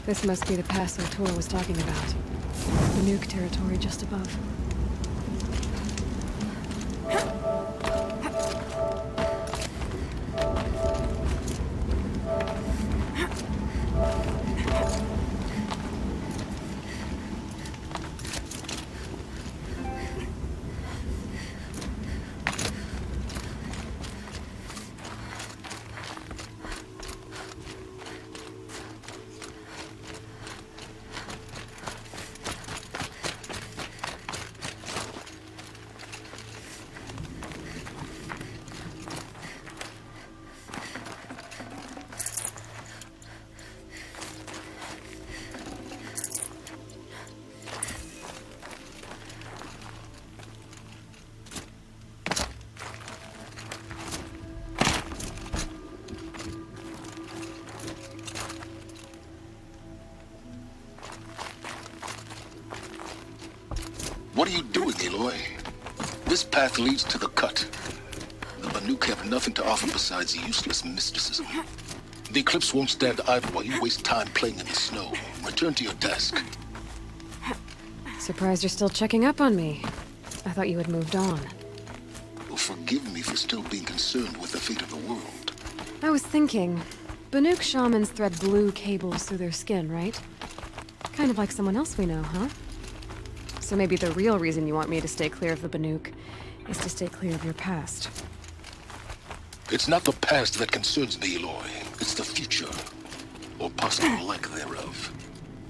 This must be the pass Tor was talking about. The nuke territory just above. What are you doing, Aloy? This path leads to the cut. The Banuk have nothing to offer besides useless mysticism. The Eclipse won't stand idle while you waste time playing in the snow. Return to your desk. Surprised you're still checking up on me. I thought you had moved on. Well, forgive me for still being concerned with the fate of the world. I was thinking, Banuk shamans thread blue cables through their skin, right? Kind of like someone else we know, huh? So maybe the real reason you want me to stay clear of the Banuk is to stay clear of your past. It's not the past that concerns me, Aloy. It's the future. Or possible lack thereof.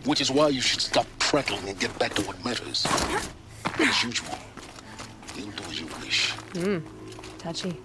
Which is why you should stop prattling and get back to what matters. But as usual, you'll do as you wish. Touchy.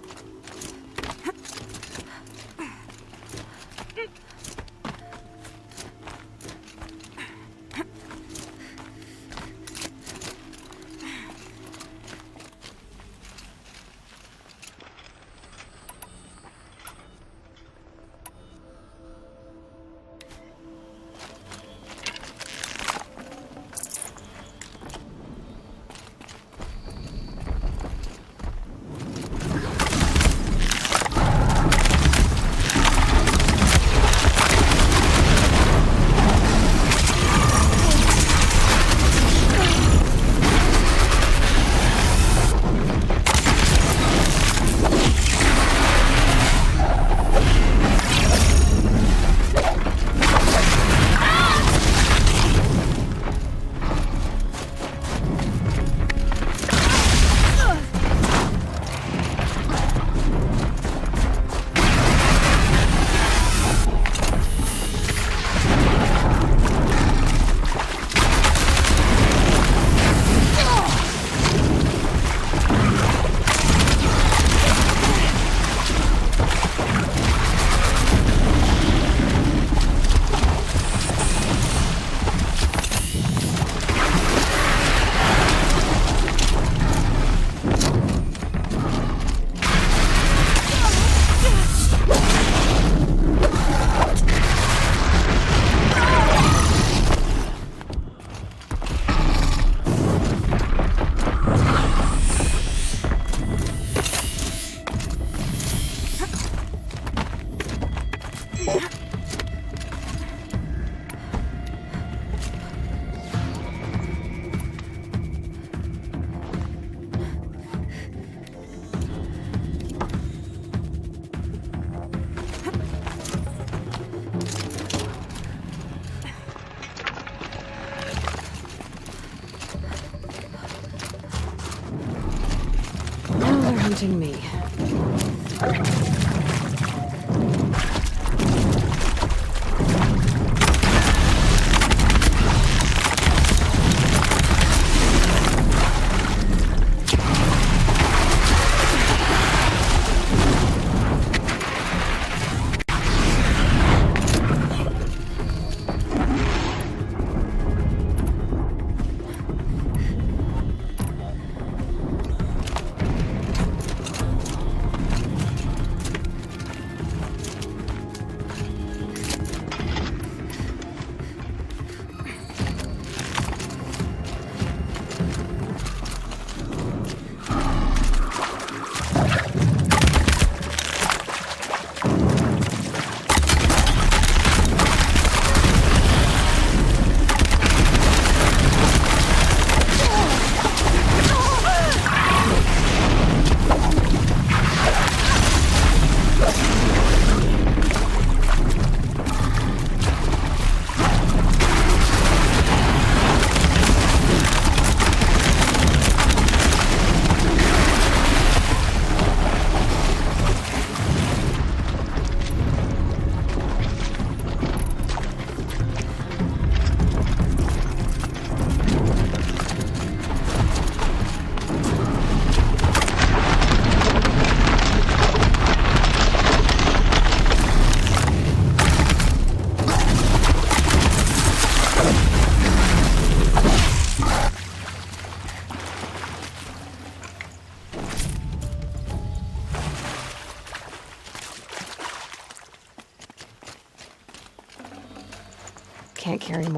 Me.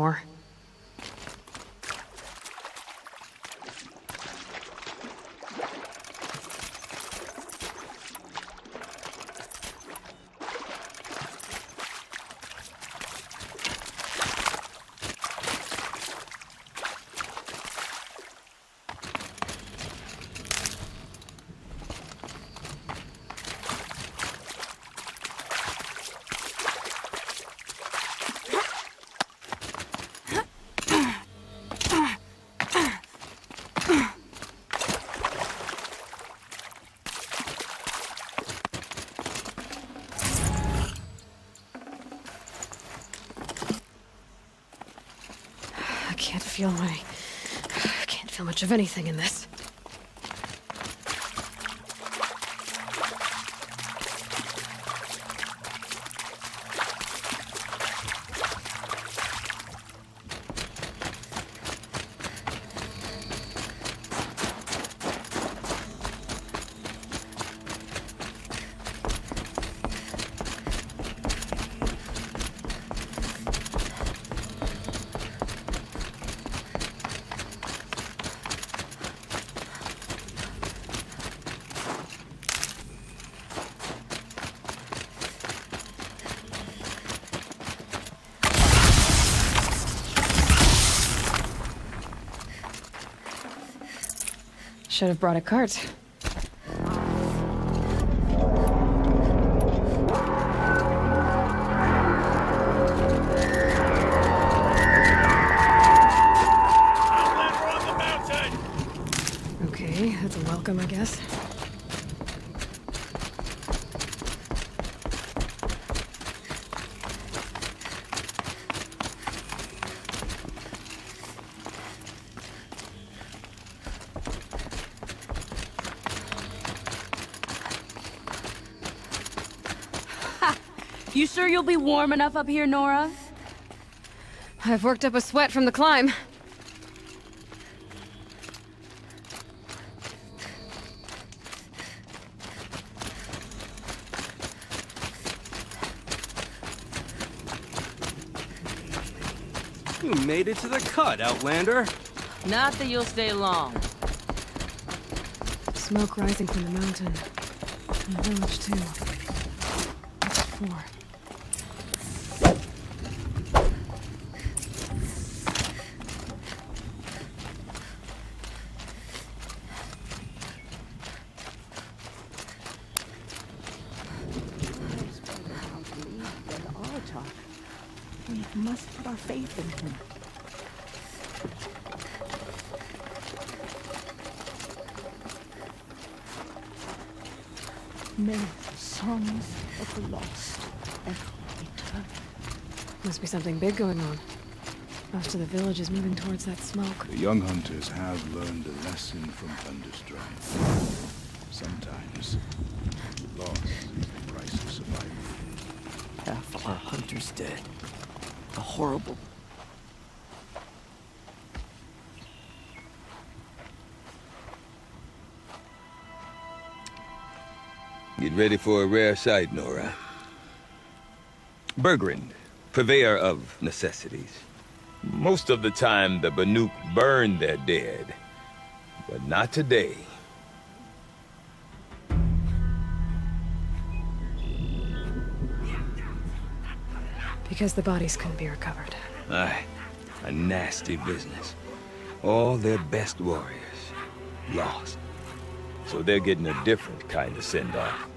anymore. I can't feel much of anything in this. Should have brought a cart. Okay, that's a welcome, I guess. You sure you'll be warm enough up here, Nora? I've worked up a sweat from the climb. You made it to the cut, Outlander. Not that you'll stay long. Smoke rising from the mountain. And the village, too. What's it for? We must put our faith in him. May the songs of the lost echo eternal. Must be something big going on. Most of the village is moving towards that smoke. The young hunters have learned a lesson from Thunderstrike. Sometimes, loss is the price of survival. Half our hunters dead. A horrible... Get ready for a rare sight, Nora. Bergrind, purveyor of necessities. Most of the time, the Banuk burn their dead. But not today. Because the bodies couldn't be recovered. Aye, a nasty business. All their best warriors lost. So they're getting a different kind of send-off.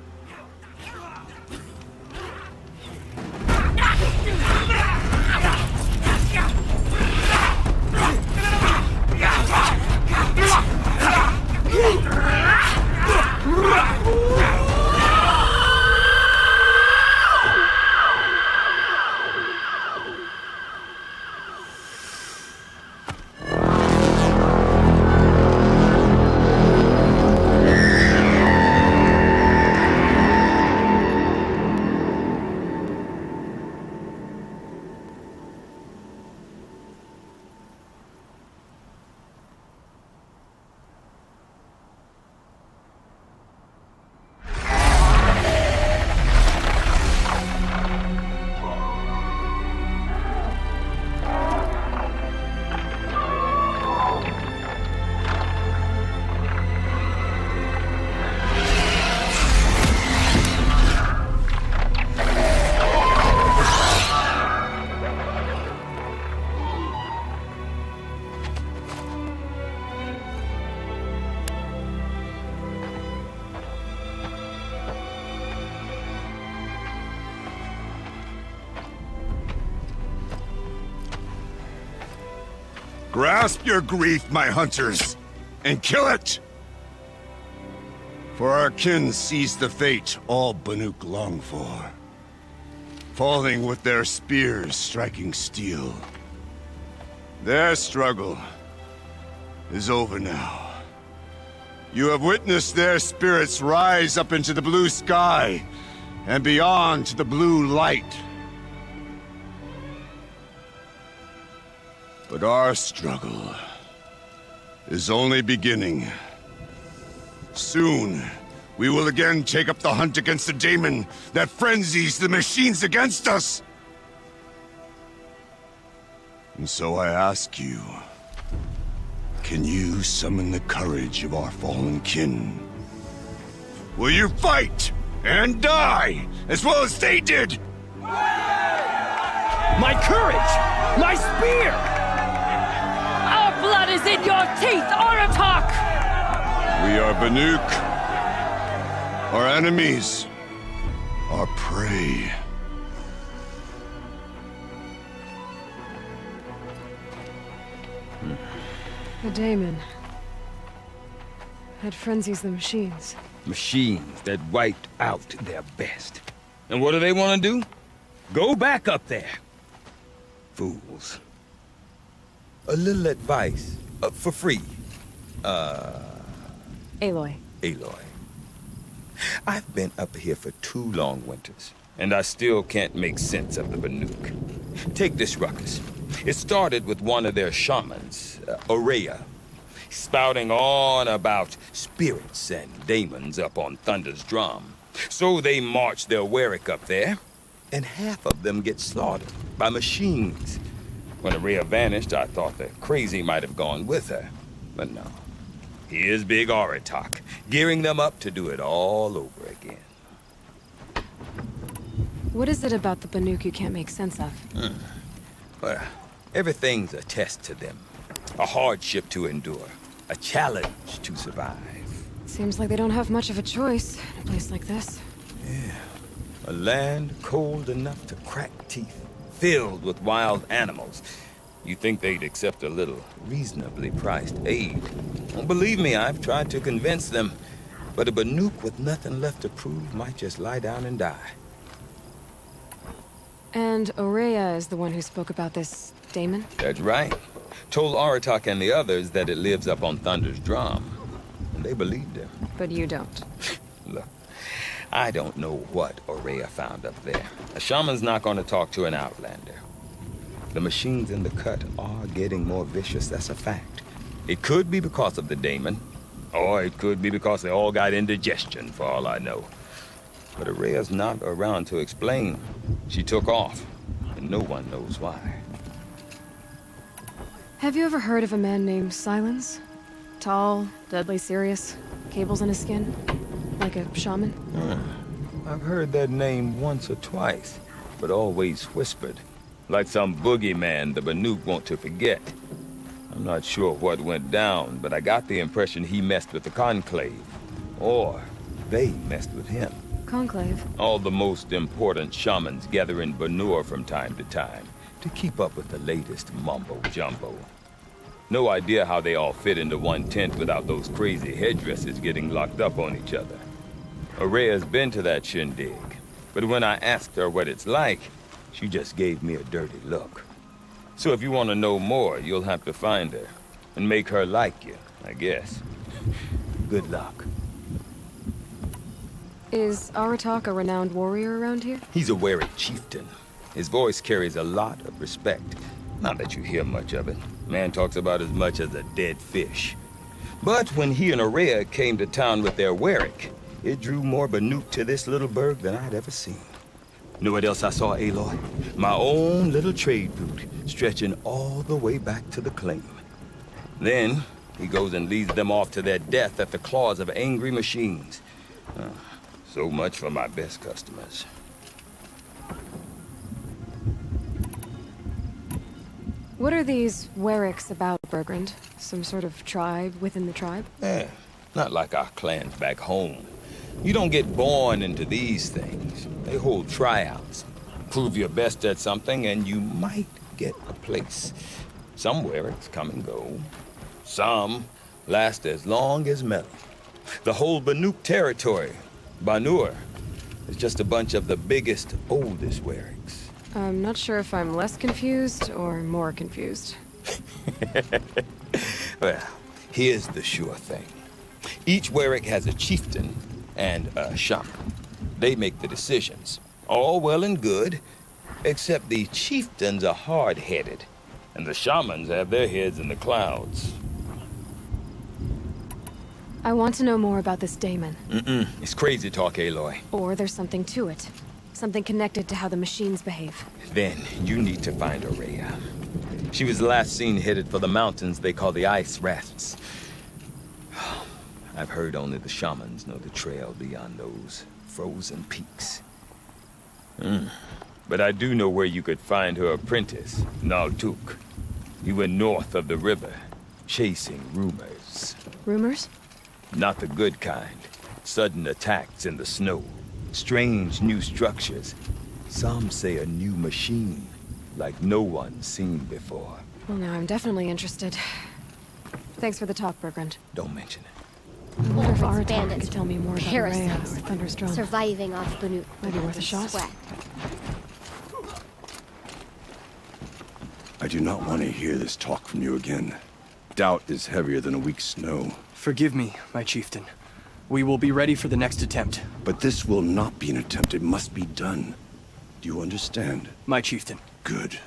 Grasp your grief, my hunters, and kill it! For our kin sees the fate all Banuk long for. Falling with their spears striking steel. Their struggle is over now. You have witnessed their spirits rise up into the blue sky and beyond to the blue light. But our struggle is only beginning. Soon, we will again take up the hunt against the daemon that frenzies the machines against us. And so I ask you, can you summon the courage of our fallen kin? Will you fight and die as well as they did? My courage! My spear! Our blood is in your teeth, Oratok! We are Banuk. Our enemies. Our prey. The daemon. That frenzies the machines. Machines that wiped out their best. And what do they want to do? Go back up there. Fools. A little advice, for free. Aloy. Aloy. I've been up here for 2 long winters, and I still can't make sense of the Banuk. Take this ruckus. It started with one of their shamans, Aurea, spouting on about spirits and daemons up on Thunder's drum. So they march their Warwick up there, and half of them get slaughtered by machines. When Aurea vanished, I thought the crazy might have gone with her, but no. Here's Big Oratok, gearing them up to do it all over again. What is it about the Banuk you can't make sense of? Well, everything's a test to them. A hardship to endure. A challenge to survive. Seems like they don't have much of a choice in a place like this. A land cold enough to crack teeth, filled with wild animals. You think they'd accept a little reasonably priced aid. Well, believe me, I've tried to convince them. But a Banuk with nothing left to prove might just lie down and die. And Aurea is the one who spoke about this daemon? That's right. Told Oratok and the others that it lives up on Thunder's drum. And they believed him. But you don't. Look, I don't know what Aurea found up there. A shaman's not going to talk to an outlander. The machines in the cut are getting more vicious, that's a fact. It could be because of the daemon, or it could be because they all got indigestion, for all I know. But Aurea's not around to explain. She took off, and no one knows why. Have you ever heard of a man named Silence? Tall, deadly serious, cables in his skin, like a shaman? I've heard that name once or twice, but always whispered. Like some boogeyman the Banuk want to forget. I'm not sure what went down, but I got the impression he messed with the Conclave. Or they messed with him. Conclave? All the most important shamans gather in Banur from time to time to keep up with the latest mumbo-jumbo. No idea how they all fit into one tent without those crazy headdresses getting locked up on each other. Aurea's been to that shindig, but when I asked her what it's like, she just gave me a dirty look. So if you want to know more, you'll have to find her and make her like you, I guess. Good luck. Is Aratak a renowned warrior around here? He's a wary chieftain. His voice carries a lot of respect. Not that you hear much of it. Man talks about as much as a dead fish. But when he and Aurea came to town with their Warwick, it drew more Banuk to this little burg than I'd ever seen. Know what else I saw, Aloy? My own little trade route, stretching all the way back to the claim. Then, he goes and leads them off to their death at the claws of angry machines. So much for my best customers. What are these Warwicks about, Bergrand? Some sort of tribe within the tribe? Not like our clans back home. You don't get born into these things. They hold tryouts. Prove your best at something and you might get a place. Some Wericks come and go. Some last as long as metal. The whole Banuk territory, Banur, is just a bunch of the biggest, oldest Wericks. I'm not sure if I'm less confused or more confused. Well, here's the sure thing. Each Werick has a chieftain and a shaman. They make the decisions. All well and good, except the chieftains are hard-headed, and the shamans have their heads in the clouds. I want to know more about this daemon. It's crazy talk, Aloy. Or there's something to it. Something connected to how the machines behave. Then you need to find Aurea. She was last seen headed for the mountains they call the Ice Rafts. I've heard only the shamans know the trail beyond those frozen peaks. But I do know where you could find her apprentice, Naltuk. He went north of the river, chasing rumors. Rumors? Not the good kind. Sudden attacks in the snow. Strange new structures. Some say a new machine, like no one's seen before. Well, now I'm definitely interested. Thanks for the talk, Bergrand. Don't mention it. I wonder if Orphan's Aratak bandits, could tell me more about parasites, Rhea or Thunderstrom. surviving off Banuk. Might be worth a shot. Sweat. I do not want to hear this talk from you again. Doubt is heavier than a week's snow. Forgive me, my chieftain. We will be ready for the next attempt. But this will not be an attempt. It must be done. Do you understand? My chieftain. Good.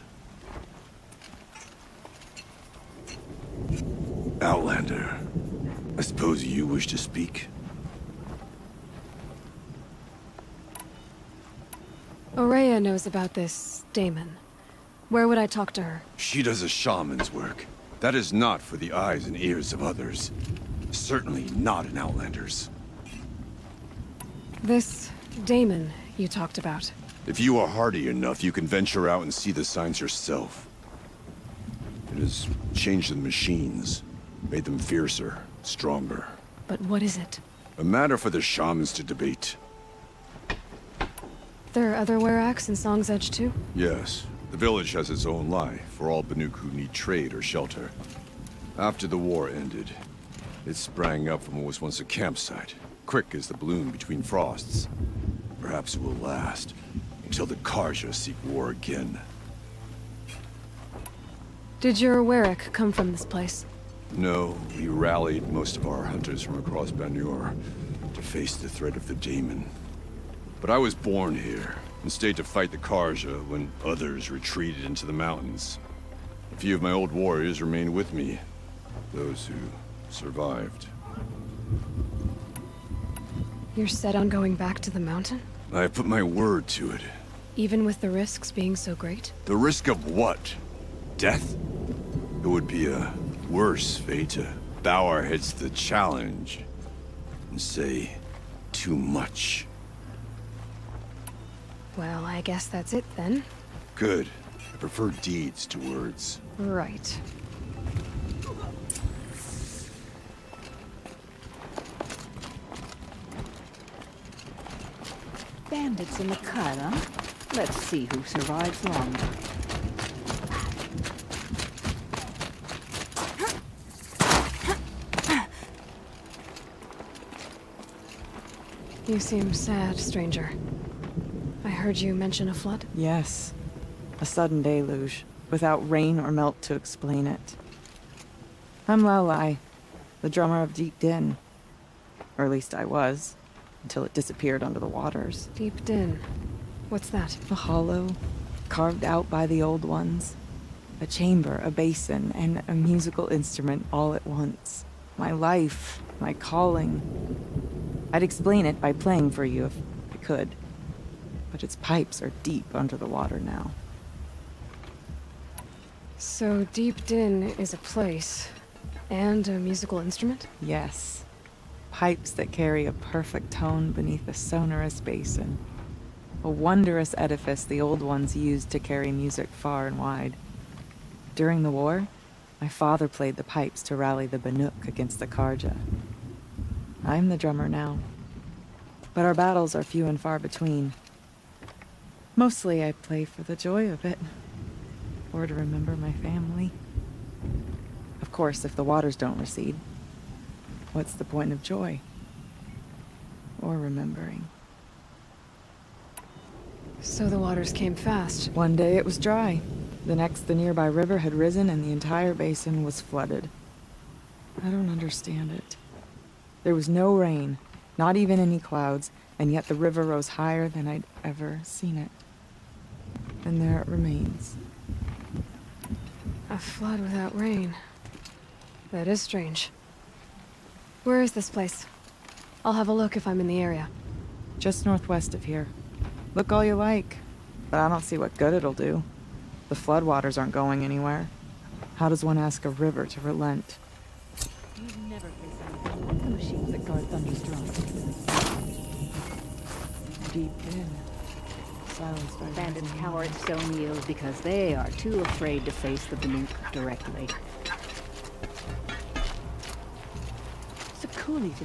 Outlander, I suppose you wish to speak? Aurea knows about this daemon. Where would I talk to her? She does a shaman's work. That is not for the eyes and ears of others. Certainly not an Outlander's. This daemon you talked about. If you are hardy enough, you can venture out and see the signs yourself. It has changed the machines, made them fiercer, stronger. But what is it? A matter for the shamans to debate. There are other Weraks in Song's Edge too? Yes, the village has its own life for all Banuk who need trade or shelter. After the war ended, it sprang up from what was once a campsite, quick as the bloom between frosts. Perhaps it will last until the Karja seek war again. Did your Werak come from this place? No, we rallied most of our hunters from across Banur to face the threat of the daemon. But I was born here and stayed to fight the Karja when others retreated into the mountains. A few of my old warriors remained with me, those who survived. You're set on going back to the mountain? I put my word to it. Even with the risks being so great? The risk of what? Death? It would be a worse fate to bow our heads to the challenge and say too much. Well, I guess that's it then. Good. I prefer deeds to words. Right. Bandits in the cut, huh? Let's see who survives longer. You seem sad, stranger. I heard you mention a flood. Yes. A sudden deluge, without rain or melt to explain it. I'm Laolai, the drummer of Deep Din. Or at least I was, until it disappeared under the waters. Deep Din. What's that? A hollow, carved out by the old ones. A chamber, a basin, and a musical instrument all at once. My life, my calling. I'd explain it by playing for you if I could. But its pipes are deep under the water now. So Deep Din is a place, and a musical instrument? Yes. Pipes that carry a perfect tone beneath a sonorous basin. A wondrous edifice the old ones used to carry music far and wide. During the war, my father played the pipes to rally the Banuk against the Karja. I'm the drummer now. But our battles are few and far between. Mostly I play for the joy of it. Or to remember my family. course, if the waters don't recede, what's the point of joy? Or remembering? So the waters came fast. One day it was dry. The next, the nearby river had risen and the entire basin was flooded. I don't understand it. There was no rain, not even any clouds, and yet the river rose higher than I'd ever seen it. And there it remains. A flood without rain. That is strange. Where is this place? I'll have a look if I'm in the area. Just northwest of here. Look all you like, but I don't see what good it'll do. The floodwaters aren't going anywhere. How does one ask a river to relent? You've never faced anything like the machines that guard thunderstorms. Deep in. Silenced by Bandits cower at stone yield because they are too afraid to face the Banuk directly. It's a coolie to...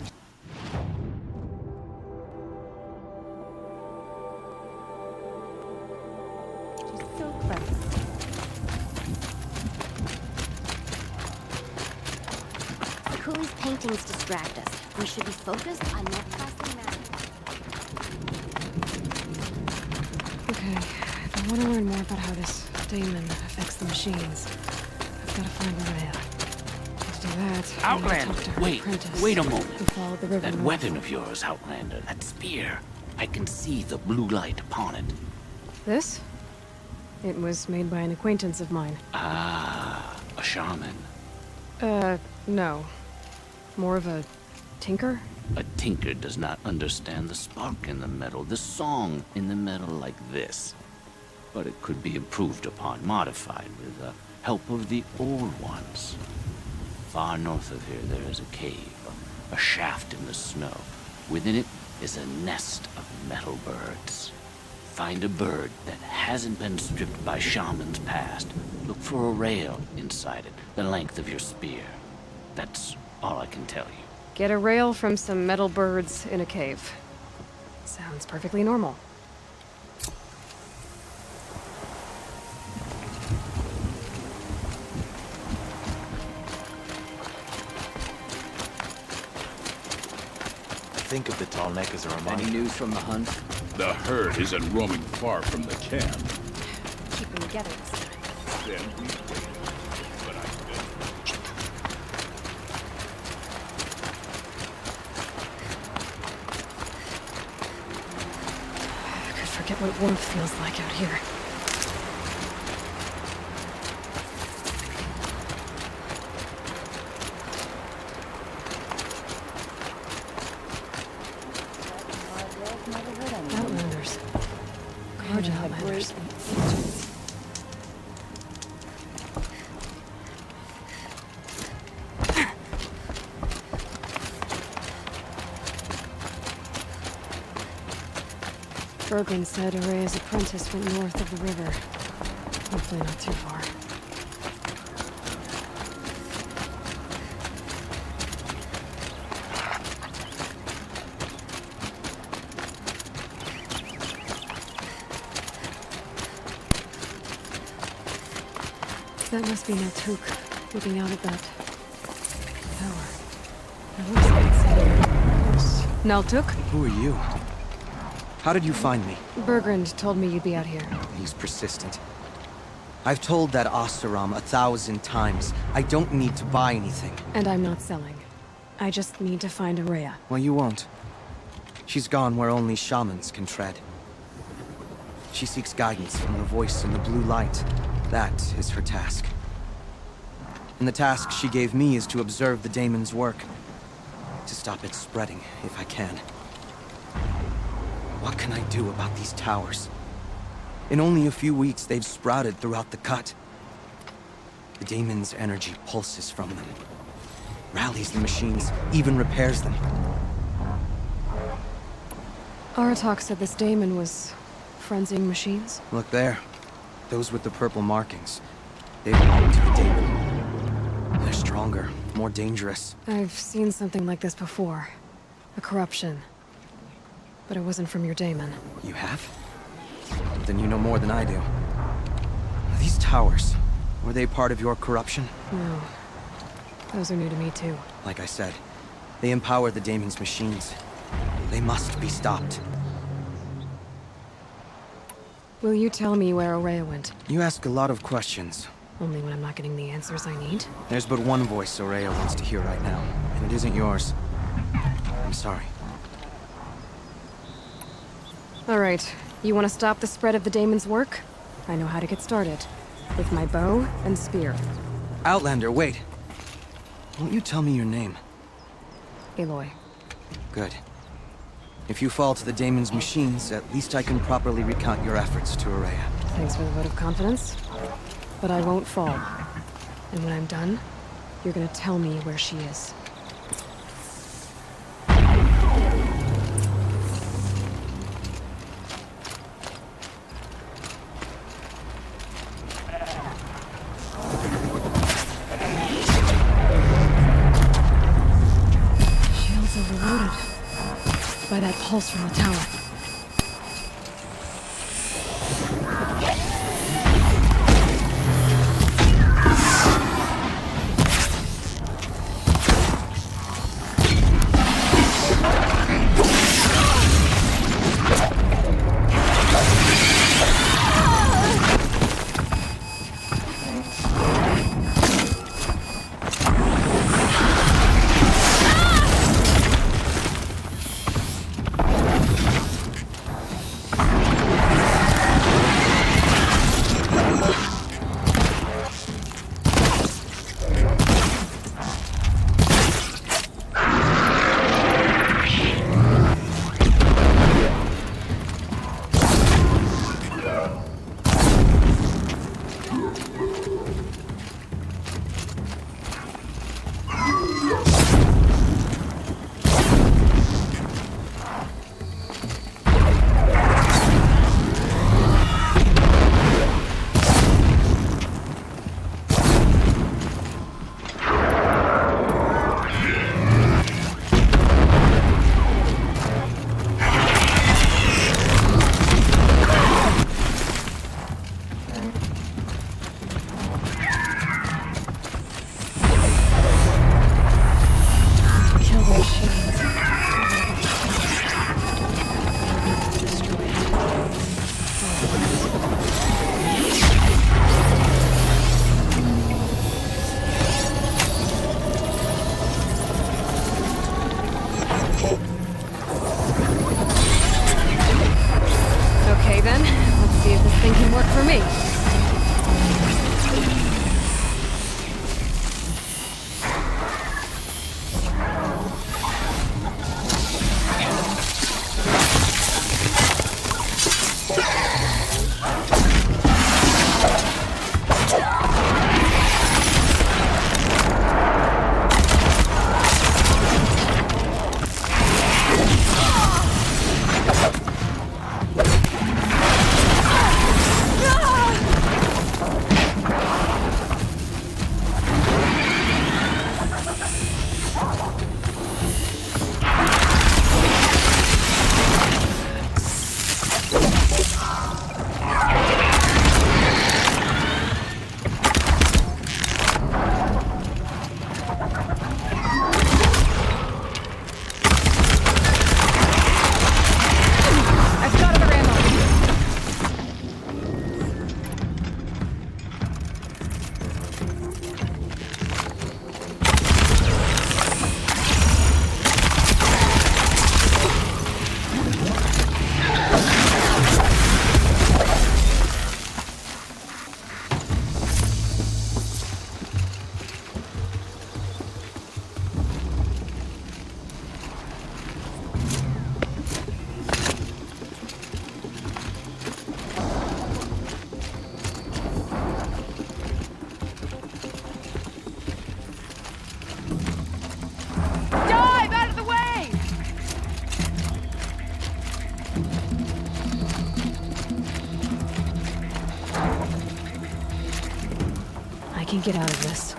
She's so clever. The coolie's paintings distract us. We should be focused on that pressing matter. Okay, if I want to learn more about how this daemon affects the machines, I've got to find Maria. To do that, I'm gonna Outlander, talk to her wait, apprentice, wait a moment. who followed the river That north. weapon of yours, Outlander, that spear. I can see the blue light upon it. This? It was made by an acquaintance of mine. Ah, a shaman. No. More of a tinker? A tinker does not understand the spark in the metal, the song in the metal like this. But it could be improved upon, modified with the help of the old ones. Far north of here there is a cave, a shaft in the snow. Within it is a nest of metal birds. Find a bird that hasn't been stripped by shamans past. Look for a rail inside it, the length of your spear. That's all I can tell you. Get a rail from some metal birds in a cave. Sounds perfectly normal. Think of the tall neck as a reminder. Any news from the hunt? The herd isn't roaming far from the camp. Keep them together this time. Then we wait. But I bet. I could forget what warmth feels like out here. Outlanders. Gorge Outlanders. Bergren said Araya's apprentice went north of the river. Hopefully not too far. That must be Neltuk, looking out at that tower. It looks like it's Neltuk? Who are you? How did you find me? Bergrand told me you'd be out here. He's persistent. I've told that Oseram 1,000 times. I don't need to buy anything. And I'm not selling. I just need to find Araya. Well, you won't. She's gone where only shamans can tread. She seeks guidance from the voice in the blue light. That is her task. And the task she gave me is to observe the daemon's work. To stop it spreading, if I can. What can I do about these towers? In only a few weeks, they've sprouted throughout the cut. The daemon's energy pulses from them. Rallies the machines, even repairs them. Aratak said this daemon was frenzying machines. Look there. Those with the purple markings. They belong to the daemon. They're stronger, more dangerous. I've seen something like this before. A corruption. But it wasn't from your daemon. You have? Then you know more than I do. These towers, were they part of your corruption? No. Those are new to me, too. Like I said, they empower the Daemon's machines. They must be stopped. Will you tell me where Ourea went? You ask a lot of questions. Only when I'm not getting the answers I need? There's but one voice Ourea wants to hear right now, and it isn't yours. I'm sorry. Alright, you want to stop the spread of the Daemon's work? I know how to get started. With my bow and spear. Outlander, wait! Won't you tell me your name? Aloy. Good. If you fall to the Daemon's machines, at least I can properly recount your efforts to Ourea. Thanks for the vote of confidence. But I won't fall. And when I'm done, you're gonna tell me where she is. Shields overloaded. By that pulse from the tower. can get out of this.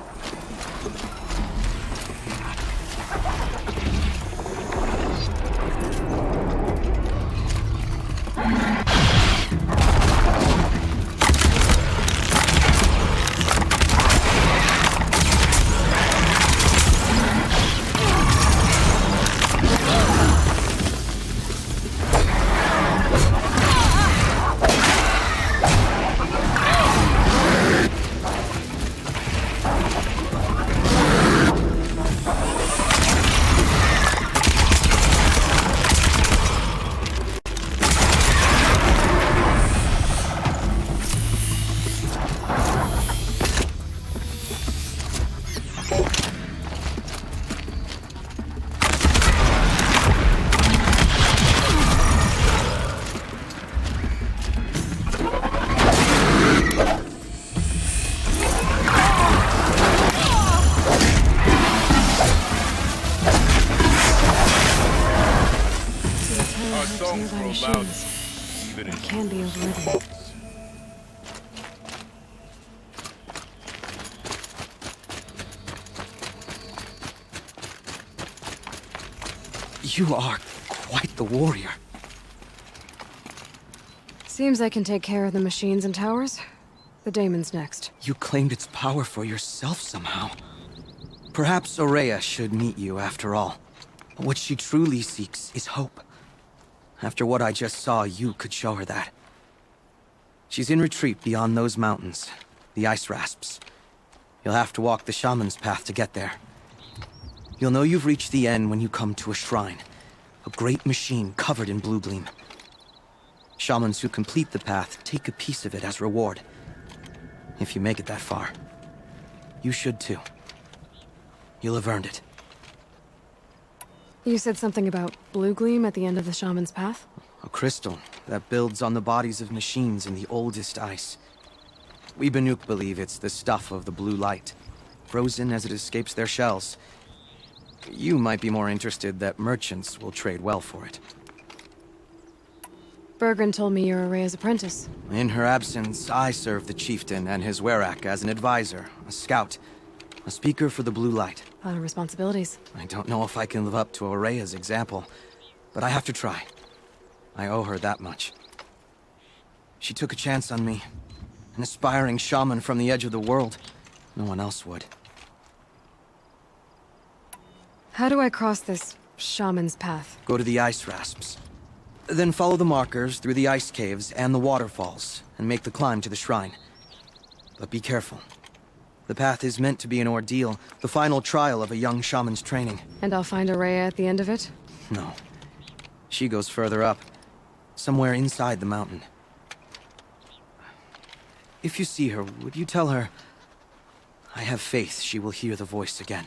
machines. They can be overridden. You are quite the warrior. Seems I can take care of the machines and towers. The daemon's next. You claimed its power for yourself somehow. Perhaps Aurea should meet you after all. What she truly seeks is hope. After what I just saw, you could show her that. She's in retreat beyond those mountains, the ice rasps. You'll have to walk the shaman's path to get there. You'll know you've reached the end when you come to a shrine. A great machine covered in blue gleam. Shamans who complete the path take a piece of it as reward. If you make it that far. You should too. You'll have earned it. You said something about blue gleam at the end of the shaman's path? A crystal that builds on the bodies of machines in the oldest ice. We Banuk believe it's the stuff of the blue light, frozen as it escapes their shells. You might be more interested that merchants will trade well for it. Bergren told me you're Aurea's apprentice. In her absence, I serve the chieftain and his werak as an advisor, a scout, a speaker for the blue light. A lot of responsibilities. I don't know if I can live up to Aurea's example, but I have to try. I owe her that much. She took a chance on me. An aspiring shaman from the edge of the world. No one else would. How do I cross this shaman's path? Go to the ice rasps. Then follow the markers through the ice caves and the waterfalls, and make the climb to the shrine. But be careful. The path is meant to be an ordeal, the final trial of a young shaman's training. And I'll find Aurea at the end of it? No. She goes further up, somewhere inside the mountain. If you see her, would you tell her, I have faith she will hear the voice again.